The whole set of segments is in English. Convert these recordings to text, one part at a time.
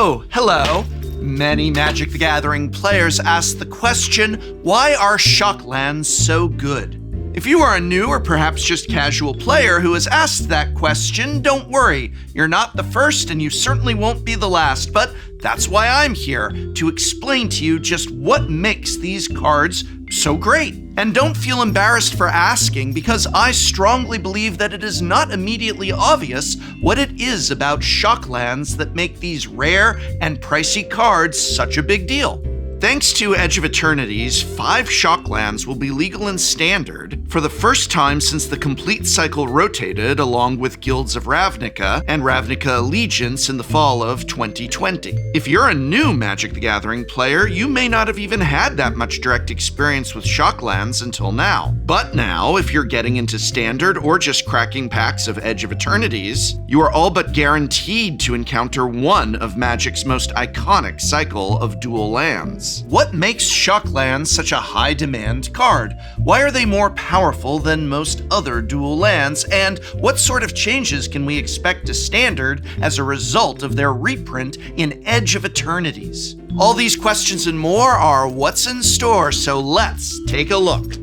Oh, hello. Many Magic the Gathering players ask the question, why are Shocklands so good? If you are a new or perhaps just casual player who has asked that question, don't worry. You're not the first and you certainly won't be the last, but that's why I'm here, to explain to you just what makes these cards so great. And don't feel embarrassed for asking, because I strongly believe that it is not immediately obvious what it is about Shocklands that make these rare and pricey cards such a big deal. Thanks to Edge of Eternity's 5 Shocklands will be legal in Standard for the first time since the complete cycle rotated along with Guilds of Ravnica and Ravnica Allegiance in the fall of 2020. If you're a new Magic the Gathering player, you may not have even had that much direct experience with Shocklands until now. But now, if you're getting into Standard or just cracking packs of Edge of Eternities, you are all but guaranteed to encounter one of Magic's most iconic cycle of dual lands. What makes Shocklands such a high-demand card? Why are they more powerful than most other dual lands? And what sort of changes can we expect to Standard as a result of their reprint in Edge of Eternities? All these questions and more are what's in store, so let's take a look.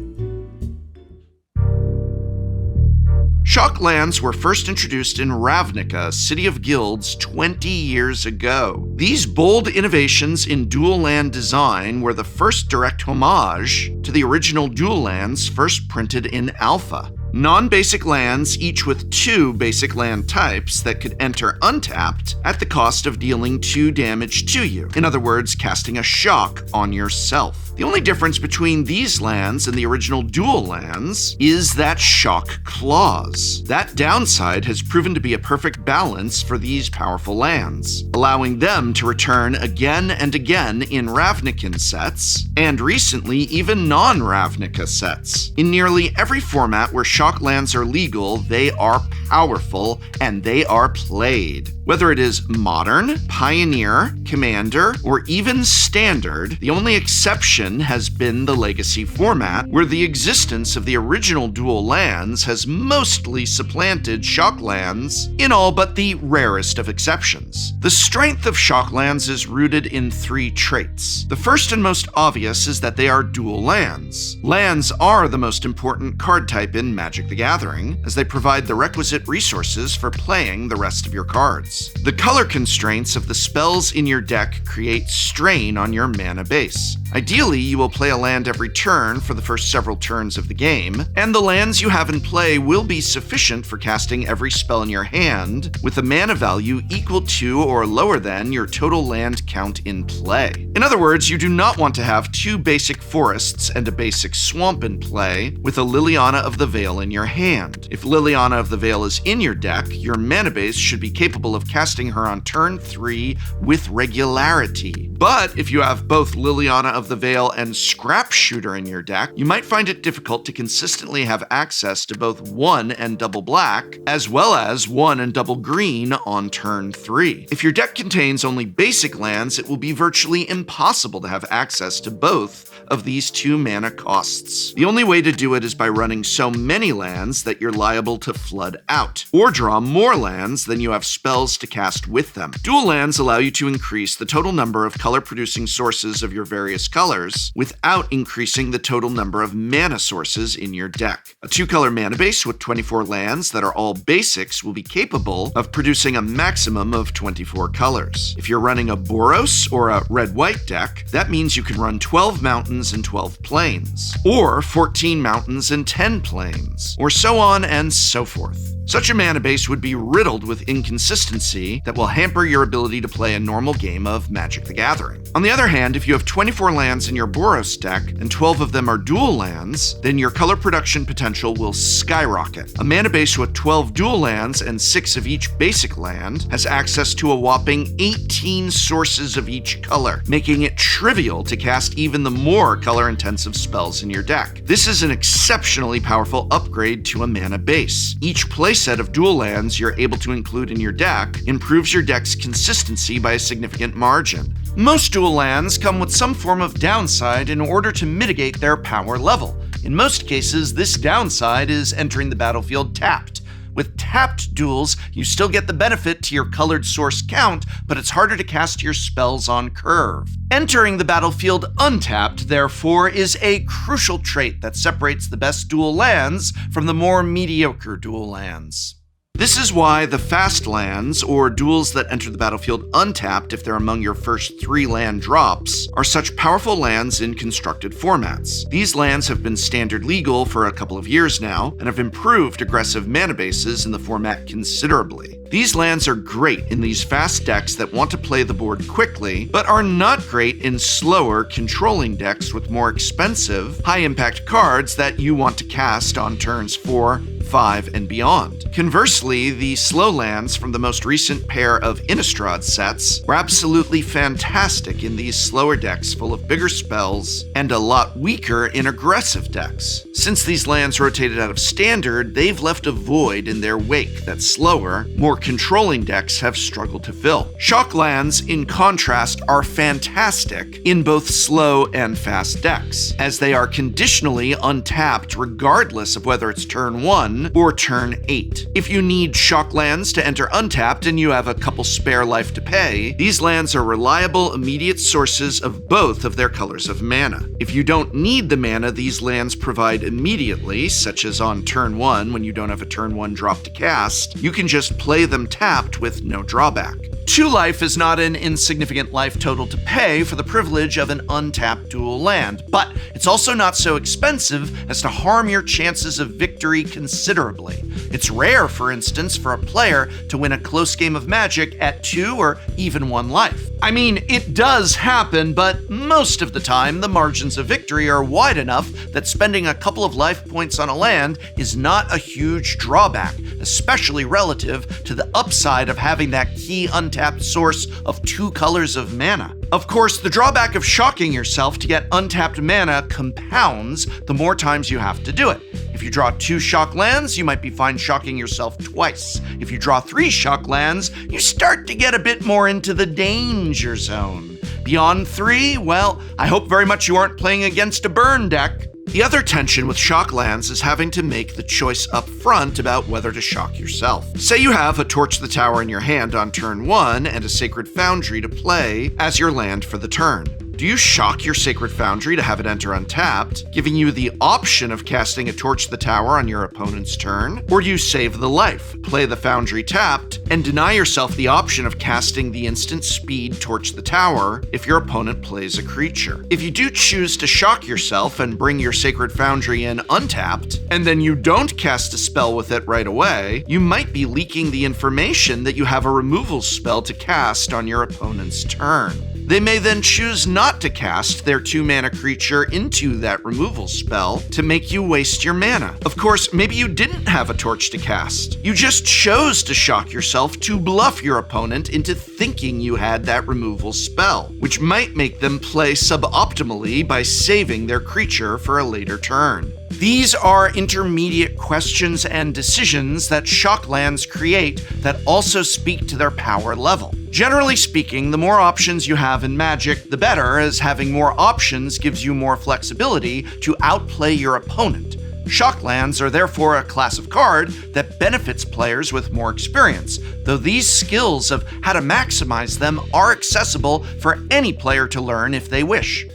Shocklands were first introduced in Ravnica, City of Guilds, 20 years ago. These bold innovations in dual land design were the first direct homage to the original dual lands first printed in Alpha. Non-basic lands, each with 2 basic land types that could enter untapped at the cost of dealing 2 damage to you. In other words, casting a shock on yourself. The only difference between these lands and the original dual lands is that shock clause. That downside has proven to be a perfect balance for these powerful lands, allowing them to return again and again in Ravnican sets, and recently even non-Ravnica sets. In nearly every format where Shocklands are legal, they are powerful and they are played. Whether it is Modern, Pioneer, Commander, or even Standard, the only exception has been the Legacy format, where the existence of the original dual lands has mostly supplanted Shocklands in all but the rarest of exceptions. The strength of Shocklands is rooted in 3 traits. The first and most obvious is that they are dual lands. Lands are the most important card type in Magic the Gathering, as they provide the requisite resources for playing the rest of your cards. The color constraints of the spells in your deck create strain on your mana base. Ideally, you will play a land every turn for the first several turns of the game, and the lands you have in play will be sufficient for casting every spell in your hand, with a mana value equal to or lower than your total land count in play. In other words, you do not want to have 2 basic forests and a basic swamp in play, with a Liliana of the Veil in your hand. If Liliana of the Veil is in your deck, your mana base should be capable of casting her on turn 3 with regularity. But if you have both Liliana of the Veil and Scrap Shooter in your deck, you might find it difficult to consistently have access to both 1 and double black, as well as 1 and double green on turn 3. If your deck contains only basic lands, it will be virtually impossible to have access to both of these 2 mana costs. The only way to do it is by running so many lands that you're liable to flood out, or draw more lands than you have spells to cast with them. Dual lands allow you to increase the total number of color-producing sources of your various colors without increasing the total number of mana sources in your deck. A 2-color mana base with 24 lands that are all basics will be capable of producing a maximum of 24 colors. If you're running a Boros or a red-white deck, that means you can run 12 mountains and 12 plains, or 14 mountains and 10 plains, or so on and so forth. Such a mana base would be riddled with inconsistency that will hamper your ability to play a normal game of Magic the Gathering. On the other hand, if you have 24 lands in your Boros deck and 12 of them are dual lands, then your color production potential will skyrocket. A mana base with 12 dual lands and 6 of each basic land has access to a whopping 18 sources of each color, making it trivial to cast even the more color-intensive spells in your deck. This is an exceptionally powerful upgrade to a mana base. Each playset of dual lands you're able to include in your deck improves your deck's consistency by a significant margin. Most dual lands come with some form of downside in order to mitigate their power level. In most cases, this downside is entering the battlefield tapped, With tapped duels, you still get the benefit to your colored source count, but it's harder to cast your spells on curve. Entering the battlefield untapped, therefore, is a crucial trait that separates the best dual lands from the more mediocre dual lands. This is why the fast lands, or duels that enter the battlefield untapped if they're among your first 3 land drops, are such powerful lands in constructed formats. These lands have been standard legal for a couple of years now, and have improved aggressive mana bases in the format considerably. These lands are great in these fast decks that want to play the board quickly, but are not great in slower, controlling decks with more expensive, high-impact cards that you want to cast on turns 4, 5, and beyond. Conversely, the slow lands from the most recent pair of Innistrad sets were absolutely fantastic in these slower decks full of bigger spells, and a lot weaker in aggressive decks. Since these lands rotated out of standard, they've left a void in their wake that slower, more controlling decks have struggled to fill. Shocklands, in contrast, are fantastic in both slow and fast decks, as they are conditionally untapped regardless of whether it's turn 1 or turn 8. If you need Shocklands to enter untapped and you have a couple spare life to pay, these lands are reliable, immediate sources of both of their colors of mana. If you don't need the mana these lands provide immediately, such as on turn 1 when you don't have a turn 1 drop to cast, you can just play them tapped with no drawback. 2 life is not an insignificant life total to pay for the privilege of an untapped dual land, but it's also not so expensive as to harm your chances of victory considerably. It's rare, for instance, for a player to win a close game of Magic at 2 or even 1 life. I mean, it does happen, but most of the time the margins of victory are wide enough that spending a couple of life points on a land is not a huge drawback, especially relative to the upside of having that key untapped source of 2 colors of mana. Of course, the drawback of shocking yourself to get untapped mana compounds the more times you have to do it. If you draw 2 shock lands, you might be fine shocking yourself twice. If you draw 3 shock lands, you start to get a bit more into the danger zone. Beyond 3, well, I hope very much you aren't playing against a burn deck. The other tension with Shocklands is having to make the choice up front about whether to shock yourself. Say you have a Torch the Tower in your hand on turn 1 and a Sacred Foundry to play as your land for the turn. Do you shock your Sacred Foundry to have it enter untapped, giving you the option of casting a Torch the Tower on your opponent's turn? Or do you save the life, play the Foundry tapped, and deny yourself the option of casting the instant speed Torch the Tower if your opponent plays a creature? If you do choose to shock yourself and bring your Sacred Foundry in untapped, and then you don't cast a spell with it right away, you might be leaking the information that you have a removal spell to cast on your opponent's turn. They may then choose not to cast their 2-mana creature into that removal spell to make you waste your mana. Of course, maybe you didn't have a torch to cast. You just chose to shock yourself to bluff your opponent into thinking you had that removal spell, which might make them play suboptimally by saving their creature for a later turn. These are intermediate questions and decisions that Shocklands create that also speak to their power level. Generally speaking, the more options you have in Magic, the better, as having more options gives you more flexibility to outplay your opponent. Shocklands are therefore a class of card that benefits players with more experience, though these skills of how to maximize them are accessible for any player to learn if they wish.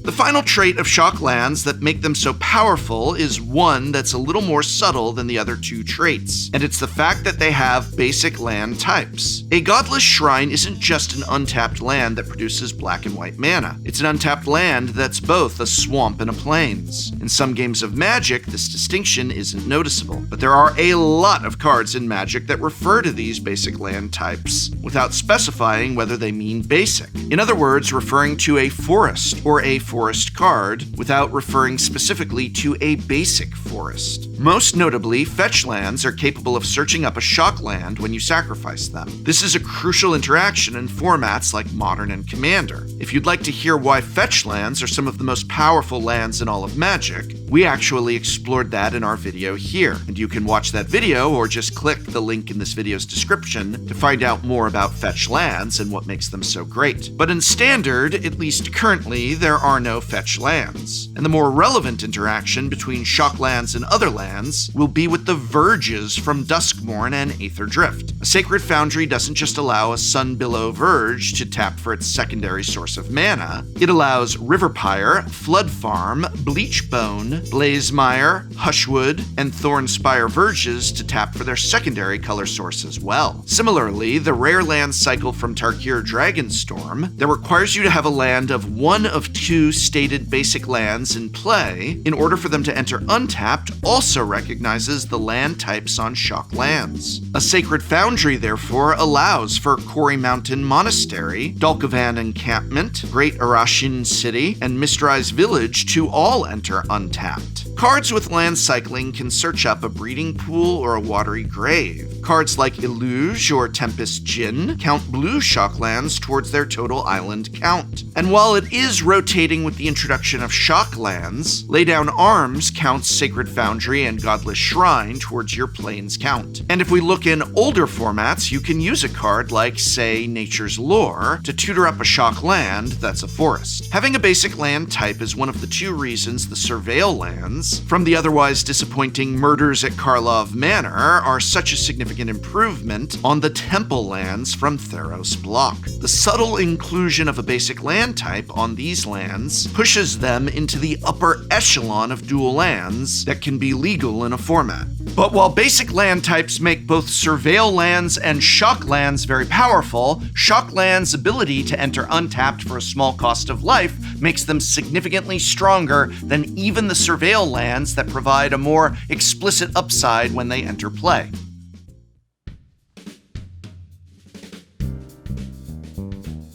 The final trait of Shocklands that make them so powerful is one that's a little more subtle than the other 2 traits, and it's the fact that they have basic land types. A Godless Shrine isn't just an untapped land that produces black and white mana. It's an untapped land that's both a swamp and a plains. In some games of Magic, this distinction isn't noticeable, but there are a lot of cards in Magic that refer to these basic land types without specifying whether they mean basic. In other words, referring to a forest or a forest card without referring specifically to a basic forest. Most notably, fetch lands are capable of searching up a shock land when you sacrifice them. This is a crucial interaction in formats like Modern and Commander. If you'd like to hear why fetch lands are some of the most powerful lands in all of Magic, we actually explored that in our video here, and you can watch that video or just click the link in this video's description to find out more about fetch lands and what makes them so great. But in Standard, at least currently, there are no fetch lands. And the more relevant interaction between Shocklands and other lands will be with the Verges from Duskmourn and Aether Drift. A Sacred Foundry doesn't just allow a Sunbillow Verge to tap for its secondary source of mana, it allows Riverpyre, Flood Farm, Bleachbone, Blazemire, Hushwood, and Thornspire Verges to tap for their secondary color source as well. Similarly, the rare land cycle from Tarkir Dragonstorm that requires you to have a land of one of two stated basic lands in play in order for them to enter untapped also recognizes the land types on Shocklands. A Sacred Foundry, therefore, allows for Quarry Mountain Monastery, Dalkovan Encampment, Great Arashin City, and Mistrise Village to all enter untapped. Cards with land cycling can search up a breeding pool or a watery grave. Cards like Illuge or Tempest Djinn count blue Shocklands towards their total island count. And while it is rotating with the introduction of Shocklands, Lay Down Arms counts Sacred Foundry and Godless Shrine towards your plains count. And if we look in older formats, you can use a card like, say, Nature's Lore to tutor up a Shockland that's a forest. Having a basic land type is one of the two reasons the Surveil lands from the otherwise disappointing Murders at Karlov Manor are such a significant improvement on the Temple lands from Theros block. The subtle inclusion of a basic land type on these lands pushes them into the upper echelon of dual lands that can be legal in a format. But while basic land types make both Surveil lands and Shocklands very powerful, Shocklands' ability to enter untapped for a small cost of life makes them significantly stronger than even the Surveil lands that provide a more explicit upside when they enter play.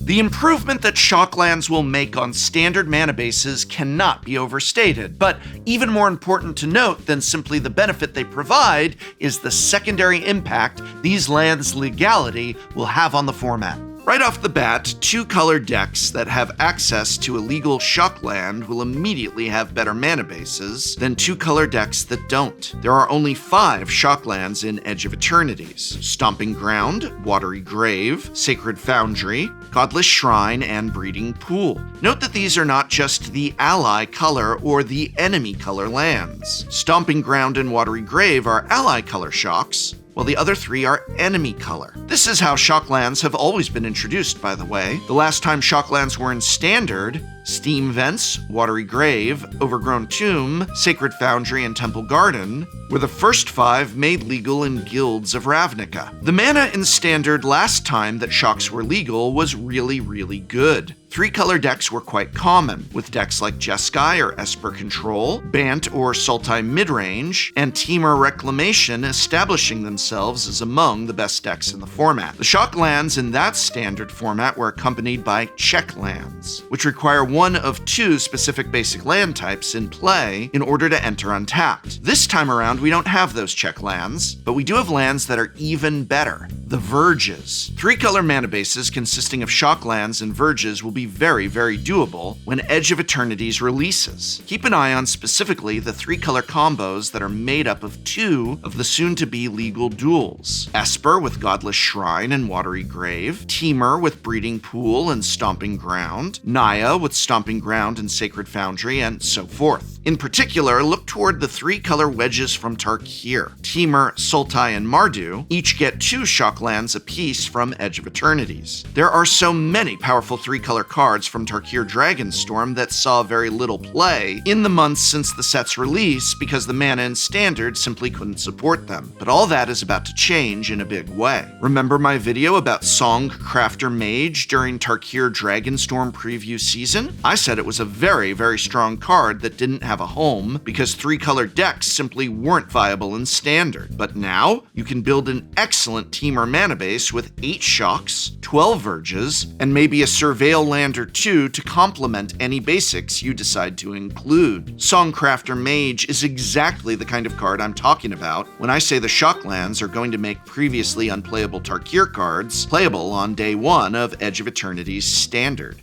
The improvement that Shocklands will make on standard mana bases cannot be overstated, but even more important to note than simply the benefit they provide is the secondary impact these lands' legality will have on the format. Right off the bat, two-color decks that have access to a legal Shockland will immediately have better mana bases than two-color decks that don't. There are only 5 Shocklands in Edge of Eternities: Stomping Ground, Watery Grave, Sacred Foundry, Godless Shrine, and Breeding Pool. Note that these are not just the ally color or the enemy color lands. Stomping Ground and Watery Grave are ally color shocks, while the other 3 are enemy color. This is how Shocklands have always been introduced, by the way. The last time Shocklands were in Standard, Steam Vents, Watery Grave, Overgrown Tomb, Sacred Foundry, and Temple Garden were the first 5 made legal in Guilds of Ravnica. The mana in Standard last time that shocks were legal was really good. 3-color decks were quite common, with decks like Jeskai or Esper Control, Bant or Sultai Midrange, and Temur Reclamation establishing themselves as among the best decks in the format. The Shocklands in that Standard format were accompanied by check lands, which require one of 2 specific basic land types in play in order to enter untapped. This time around, we don't have those check lands, but we do have lands that are even better: the Verges. 3-color mana bases consisting of Shocklands and Verges will be very doable when Edge of Eternities releases. Keep an eye on specifically the 3-color combos that are made up of 2 of the soon-to-be legal duels: Esper with Godless Shrine and Watery Grave, Temur with Breeding Pool and Stomping Ground, Naya with Stomping Ground and Sacred Foundry, and so forth. In particular, look toward the 3-color wedges from Tarkir. Temur, Sultai, and Mardu each get 2 Shocklands apiece from Edge of Eternities. There are so many powerful 3-color cards from Tarkir Dragonstorm that saw very little play in the months since the set's release because the mana in Standard simply couldn't support them. But all that is about to change in a big way. Remember my video about Songcrafter Mage during Tarkir Dragonstorm preview season? I said it was a very strong card that didn't have a home because 3-color decks simply weren't viable in Standard. But now, you can build an excellent Temur mana base with 8 shocks, 12 Verges, and maybe a Surveil land or 2 to complement any basics you decide to include. Songcrafter Mage is exactly the kind of card I'm talking about when I say the Shocklands are going to make previously unplayable Tarkir cards playable on day 1 of Edge of Eternity's Standard.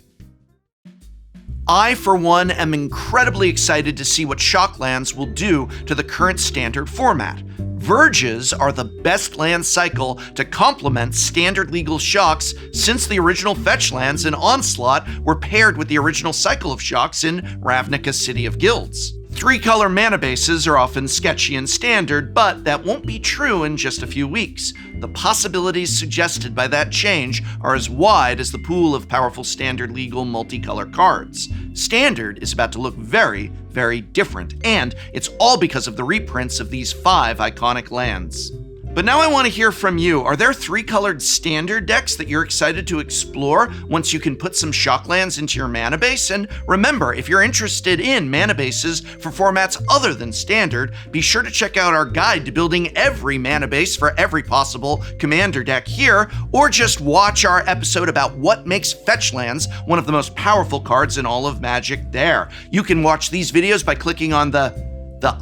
I, for one, am incredibly excited to see what Shocklands will do to the current Standard format. Verges are the best land cycle to complement standard legal shocks since the original fetch lands in Onslaught were paired with the original cycle of shocks in Ravnica City of Guilds. 3-color mana bases are often sketchy in Standard, but that won't be true in just a few weeks. The possibilities suggested by that change are as wide as the pool of powerful Standard legal multicolor cards. Standard is about to look very, very different, and it's all because of the reprints of these 5 iconic lands. But now I want to hear from you. Are there 3-colored Standard decks that you're excited to explore once you can put some Shocklands into your mana base? And remember, if you're interested in mana bases for formats other than Standard, be sure to check out our guide to building every mana base for every possible Commander deck here, or just watch our episode about what makes Fetchlands one of the most powerful cards in all of Magic there. You can watch these videos by clicking on the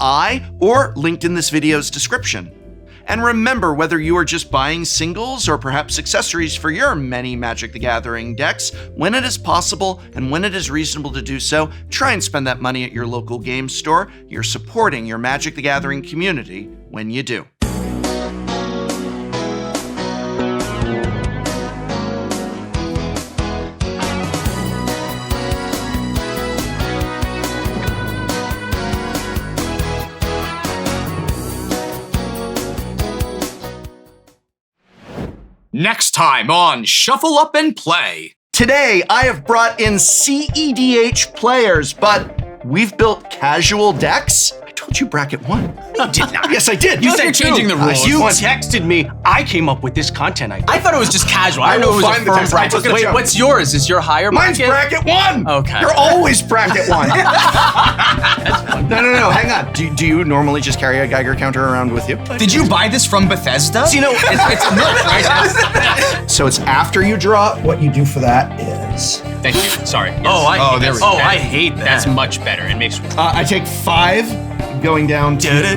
I or linked in this video's description. And remember, whether you are just buying singles or perhaps accessories for your many Magic the Gathering decks, when it is possible and when it is reasonable to do so, try and spend that money at your local game store. You're supporting your Magic the Gathering community when you do. Next time on Shuffle Up and Play. Today, I have brought in CEDH players, but we've built casual decks. I told you bracket 1. You did not. Yes, I did. You said you're changing the rules. You texted me. I came up with this content idea. I thought it was just casual. I know it was a firm bracket. Wait, what's yours? Is your higher Mine's bracket? bracket 1. Okay. You're always bracket 1. No, hang on. Do you normally just carry a Geiger counter around with you? Did you buy this from Bethesda? So, it's milk, right? So it's after you draw. What you do for that is... Thank you. Sorry. Yes. I hate that. That's much better. It makes. I take 5, going down to... I I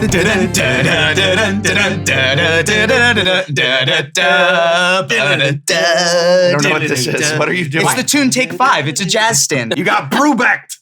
don't know what this is. What are you doing? It's the tune Take 5. It's a jazz standard. You got Brubecked.